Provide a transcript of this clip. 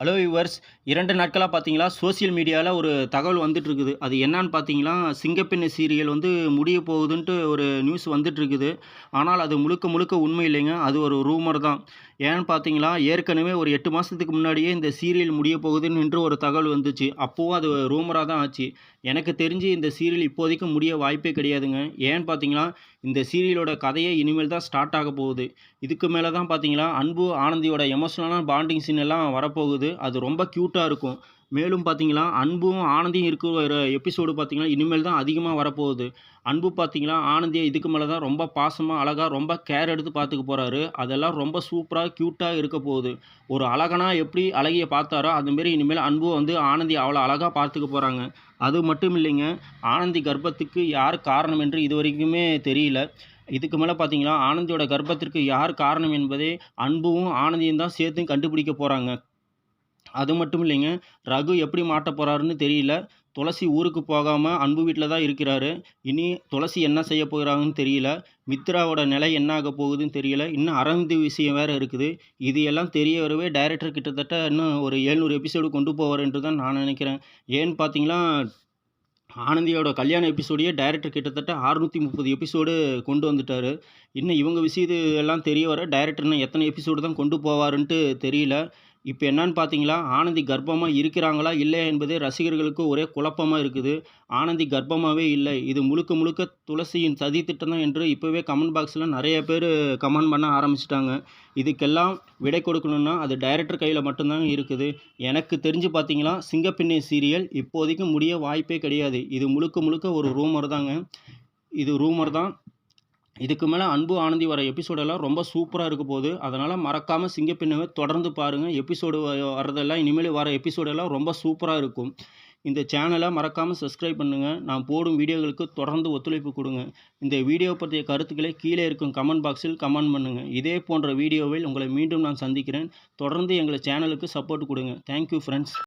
Hello viewers 2 நாட்களா பார்த்தீங்களா, social மீடியால ஒரு தகவல் வந்துட்டுருக்குது. அது என்னான்னு பார்த்தீங்கன்னா, சிங்கப்பெண்ணு சீரியல் வந்து முடிய போகுதுன்ட்டு ஒரு நியூஸ் வந்துட்டுருக்குது. ஆனால் அது முழுக்க முழுக்க உண்மை இல்லைங்க. அது ஒரு ரூமர் தான். ஏன்னு பார்த்தீங்களா, ஏற்கனவே ஒரு 8 மாசத்துக்கு முன்னாடியே இந்த சீரியல் முடிய போகுதுன்னு என்று ஒரு தகவல் வந்துச்சு. அப்பவும் அது ரூமரா தான் ஆச்சு. எனக்கு தெரிஞ்சு இந்த சீரியல் இப்போதைக்கு முடிய வாய்ப்பே கிடையாதுங்க. ஏன்னு பார்த்தீங்கன்னா, இந்த சீரியலோட கதையே இனிமேல் தான் ஸ்டார்ட் ஆக போகுது. இதுக்கு மேல தான் பார்த்தீங்களா, அன்பு, ஆனந்தியோட எமோஷனலான பாண்டிங் சீன் எல்லாம் வரப்போகுது. அது ரொம்ப கியூட்டா இருக்கும். மேலும் பார்த்தீங்களா, அன்பும் ஆனந்தியும் இருக்கிற ஒரு எபிசோடு பார்த்தீங்கன்னா, இனிமேல் தான் அதிகமா வரப்போகுது. அன்பு பார்த்தீங்களா, ஆனந்திய இதுக்கு மேல தான் ரொம்ப பாசமா, அழகா ரொம்ப கேர் எடுத்து பார்த்துக்க போறாரு. அதெல்லாம் ரொம்ப சூப்பரா, கியூட்டா இருக்க போகுது. ஒரு அழகனா எப்படி அழகிய பார்த்தாரோ, அதுமாரி இனிமேல் அன்பு வந்து ஆனந்திய அவ்வளோ அழகா பார்த்துக்க போறாங்க. அது மட்டும் இல்லைங்க, ஆனந்தி கர்ப்பத்துக்கு யார் காரணம் என்று இதுவரைக்குமே தெரியல. இதுக்கு மேல பார்த்தீங்களா, ஆனந்தியோட கர்ப்பத்திற்கு யார் காரணம் என்பதை அன்பும், ஆனந்தியும் தான் சேர்த்து கண்டுபிடிக்க போறாங்க. அது மட்டும் இல்லைங்க, ரகு எப்படி மாட்டப் போறாருன்னு தெரியல. துளசி ஊருக்கு போகாம அன்பு வீட்ல தான் இருக்கிறாரு. இனி துளசி என்ன செய்ய போகிறாங்கன்னு தெரியல. மித்ராவோட நிலை என்ன ஆகப் போகுதுன்னு தெரியல. இன்னும் அரவிந்த் விஷயம் வேற இருக்குது. இது எல்லாம் தெரிய வரவே டைரக்டர் கிட்டத்தட்ட இன்னும் ஒரு 700 எபிசோடு கொண்டு போவார் என்று தான் நான் நினைக்கிறேன். ஏன்னு பார்த்தீங்கன்னா, ஆனந்தியோட கல்யாண எபிசோடையே டைரக்டர் கிட்டத்தட்ட 630 எபிசோடு கொண்டு வந்துட்டாரு. இன்னும் இவங்க விஷயத்து எல்லாம் தெரிய வர டைரக்டர் இன்னும் எத்தனை எபிசோடு தான் கொண்டு போவாருன்ட்டு தெரியல. இப்ப என்னான்னு பார்த்தீங்களா, ஆனந்தி கர்ப்பமா இருக்கிறாங்களா, இல்லையா என்பதே ரசிகர்களுக்கு ஒரே குழப்பமா இருக்குது. ஆனந்தி கர்ப்பமாவே இல்லை. இது முழுக்க முழுக்க துளசியின் சதி திட்டம் தான் என்று இப்பவே கமெண்ட் பாக்ஸ்ல நெறைய பேரு கமெண்ட் பண்ண ஆரம்பிச்சுட்டாங்க. இதுக்கெல்லாம் விடை கொடுக்கணும்னா, அது டைரக்டர் கையில மட்டும் தாங்க இருக்குது. எனக்கு தெரிஞ்சு பார்த்தீங்களா, சிங்கப்பெண்ணே சீரியல் இப்போதைக்கு முடிய வாய்ப்பே கிடையாது. இது முழுக்க முழுக்க ஒரு ரூமர் தாங்க. இது ரூமர் தான். இதுக்கு மேல அன்பு, ஆனந்தி வர எபிசோடெல்லாம் ரொம்ப சூப்பரா இருக்க போது. அதனால மறக்காம சிங்கப்பெண்ணை தொடர்ந்து பாருங்க. எபிசோடு வர்றதெல்லாம் இனிமேல் வர எபிசோடெல்லாம் ரொம்ப சூப்பரா இருக்கும். இந்த சேனல மறக்காம சப்ஸ்கிரைப் பண்ணுங்க. நான் போடும் வீடியோகளுக்கு தொடர்ந்து ஒத்துழைப்பு குடுங்க. இந்த வீடியோ பற்றிய கருத்துக்களை கீழே இருக்கும் கமெண்ட் பாக்ஸில் கமெண்ட் பண்ணுங்க. இதே போன்ற வீடியோவில் உங்களை மீண்டும் நான் சந்திக்கிறேன். தொடர்ந்து எங்கள் சேனலுக்கு சப்போர்ட் குடுங்க. Thank you friends.